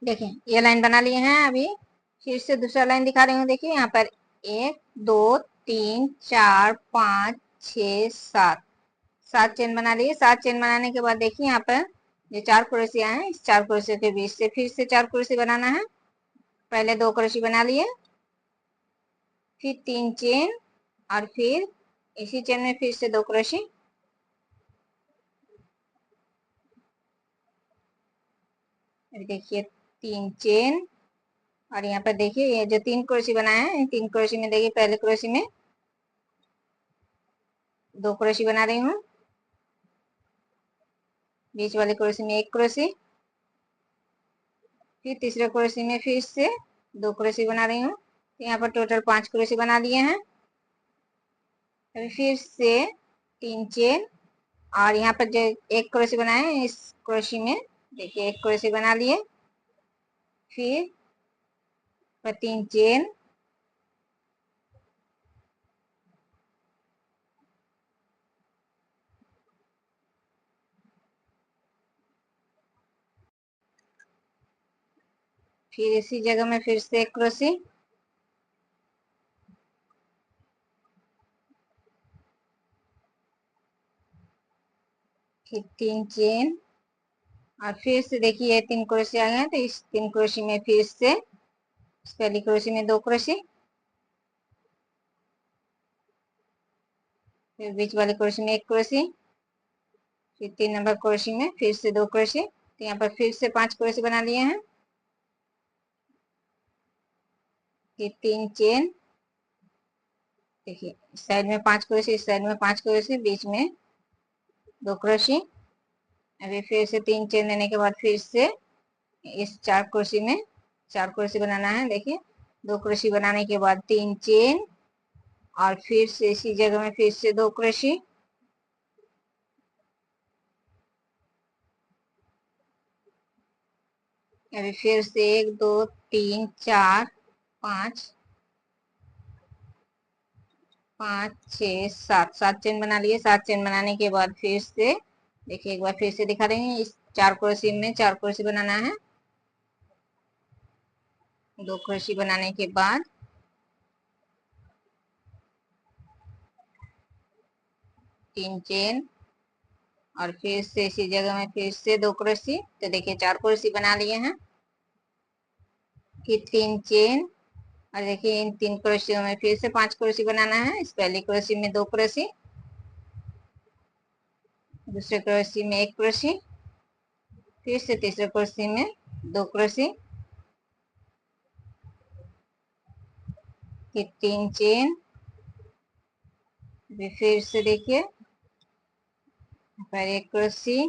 देखिए ये लाइन बना लिए हैं। अभी फिर से दूसरा लाइन दिखा रही हूँ। देखिए यहाँ पर 1 2 3 4 5 6 7 7 चेन बना लिए। 7 चेन बनाने के बाद देखिए यहाँ पर जो 4 क्रोशिया हैं, इस 4 क्रोशिया के बीच से फिर से 4 क्रोशिया बनाना है। पहले 2 क्रोशिया बना लिए, फिर 3 चेन और फिर इसी चेन में फिर से 2 क्रोशिया। देखिए 3 चेन और यहाँ पर देखिए ये जो 3 क्रोशिया बनाए हैं, 3 क्रोशिया में देखिए पहले क्रोशिया में 2 क्रोशिया बना रही हूँ, बीच वाले क्रोशिया में 1 क्रोशिया, फिर तीसरे क्रोशिया में फिर से 2 क्रोशिया बना रही हूँ। तो यहाँ पर टोटल 5 क्रोशिया बना लिए हैं। अभी फिर से 3 चेन और यहाँ पर जो 1 क्रोशिया बनाए हैं, इस क्रोशिया में देखिए 1 क्रोशिया बना लिए, फिर 3 चेन, फिर इसी जगह में फिर से 1 क्रोशिया, फिर 3 चेन और फिर से देखिए ये 3 क्रोशिया आ गए हैं। तो इस 3 क्रोशिया में फिर से पहली क्रोशिया में 2 क्रोशिया, फिर बीच वाले क्रोशिया में 1 क्रोशिया, फिर 3 नंबर क्रोशिया में फिर से 2 क्रोशिया। तो यहाँ पर फिर से 5 क्रोशिया बना लिए हैं। फिर 3 चेन, देखिए इस साइड में 5 क्रोशिया, इस साइड में 5 क्रोशिया, बीच में 2 क्रोशिया। अभी फिर से 3 चेन देने के बाद फिर से इस 4 क्रोशिया में 4 क्रोशिया बनाना है। देखिए 2 क्रोशिया बनाने के बाद 3 चेन और फिर से इसी जगह में फिर से 2 क्रोशिया, अभी फिर से 1 2 3 4 5 5 6 7 7 चेन बना लिए। 7 चेन बनाने के बाद फिर से देखिए एक बार फिर से दिखा रही हूँ। इस 4 क्रोशिया में 4 क्रोशिया बनाना है। 2 क्रोशिया बनाने के बाद 3 चेन और फिर से इसी जगह में फिर से 2 क्रोशिया। तो देखिए 4 क्रोशिया बना लिए हैं। फिर 3 चेन और देखिए इन 3 क्रोशियों में फिर से 5 क्रोशिया बनाना है। इस पहले क्रोशिया में 2 क्रोशिया, दूसरे क्रोशिया में 1 क्रोशिया, फिर से तीसरे क्रोशिया में 2 क्रोशिया, फिर 3 चेन, फिर से देखिए पर 1 क्रोशिया,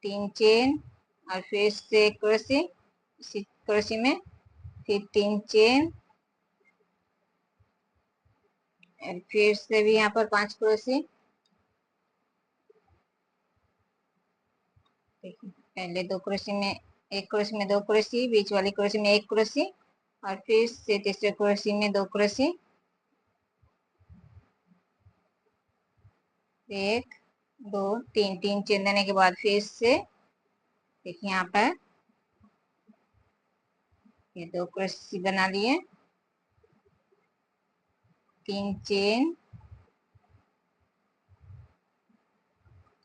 3 चेन और फिर से 1 क्रोशिया, इसी क्रोशिया में फिर 3 चेन और फिर से भी यहाँ पर 5 क्रोशिया। पहले 2 क्रोशिया में 1 क्रोशिया में 2 क्रोशिया, बीच वाली क्रोशिया में 1 क्रोशिया और फिर से तीसरे क्रोशिया में 2 क्रोशिया, 1 2 3 3 चेन देने के बाद फिर से देखिए यहाँ पर ये 2 क्रोशिया बना लिए, 3 चेन,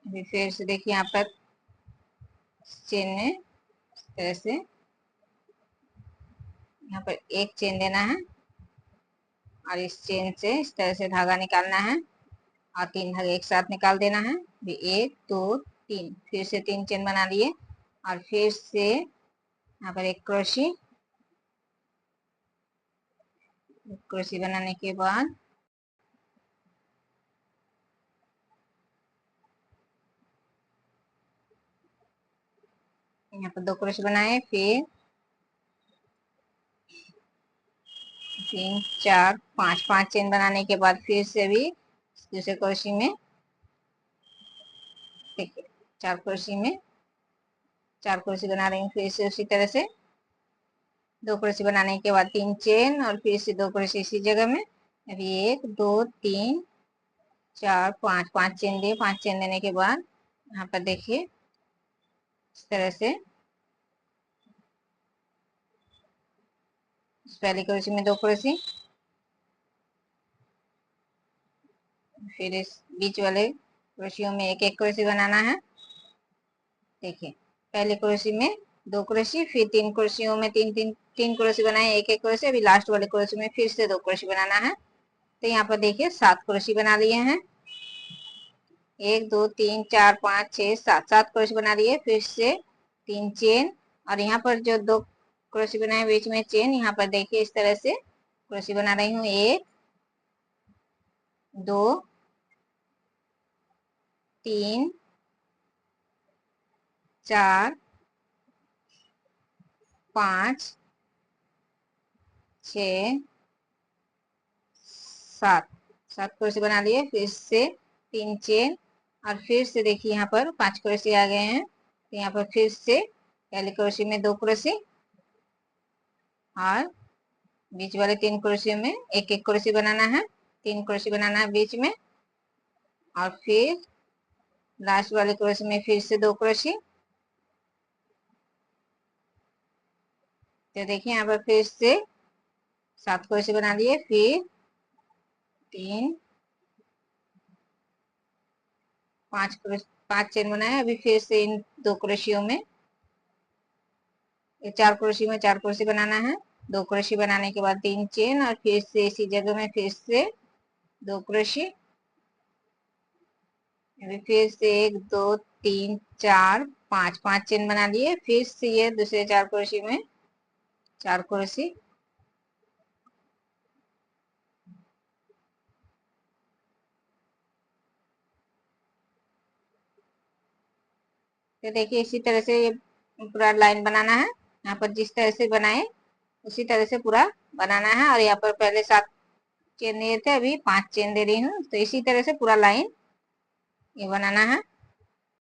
फिर से देखिए यहाँ पर चेन में इस तरह से यहाँ पर 1 चेन देना है और इस चेन से इस तरह से धागा निकालना है और 3 धागे एक साथ निकाल देना है। 1 2 3, फिर से 3 चेन बना लिए और फिर से यहाँ पर 1 क्रोशिया, क्रोशिया बनाने के बाद यहाँ पर 2 क्रोशिया बनाए, फिर 3 4 5 5 चेन बनाने के बाद फिर से भी दूसरे क्रोशिया में देखिए 4 क्रोशिया में 4 क्रोशिया बना रही हूँ। फिर से उसी तरह से 2 क्रोशिया बनाने के बाद 3 चेन और फिर से 2 क्रोशिया इसी जगह में। अभी 1 2 3 4 5 5 चेन दिए। 5 चेन देने के बाद यहाँ पर देखिए इस तरह से पहली क्रोशे में 2 क्रोशे, फिर इस बीच वाले क्रोशियों में एक एक क्रोशे बनाना है। देखिए पहले क्रोशे में 2 क्रोशे, फिर 3 क्रोशियों में तीन क्रोशे बनाए, एक एक क्रोशे। अभी लास्ट वाले क्रोशे में फिर से 2 क्रोशे बनाना है। तो यहाँ पर देखिए 7 क्रोशे बना लिए हैं। 1 2 3 4 5 6 7 7 क्रोशे बना लिए। फिर से 3 चेन, और यहाँ पर जो 2 क्रोशे बनाए बीच में चेन, यहाँ पर देखिए इस तरह से क्रोशे बना रही हूँ। 1 2 3 4 5 6 7 7 क्रोशे बना लिए। फिर से 3 चेन, और फिर से देखिए यहाँ पर 5 क्रोशे आ गए हैं। तो यहाँ पर फिर से पहले क्रोशे में 2 क्रोशे, और बीच वाले 3 क्रोशे में एक एक क्रोशे बनाना है। 3 क्रोशे बनाना है बीच में, और फिर लास्ट वाले क्रोशे में फिर से 2 क्रोशे। तो देखिए यहाँ पर फिर से 7 क्रोशे बना लिए। फिर 3 5 चेन बनाए। अभी फिर से इन 2 क्रोशियों में, 4 क्रोशे में 4 क्रोशे बनाना है। 2 क्रोशे बनाने के बाद 3 चेन, और फिर से इसी जगह में फिर से 2 क्रोशे। अभी फिर से 1 2 3 4 5 चेन बना लिए। फिर से ये दूसरे 4 क्रोशे में 4 क्रोशे। तो देखिए इसी तरह से ये पूरा लाइन बनाना है। यहाँ पर जिस तरह से बनाए उसी तरह से पूरा बनाना है। और यहाँ पर पहले 7 चेन दिए थे, अभी 5 चेन दे रही हूँ। तो इसी तरह से पूरा लाइन ये बनाना है।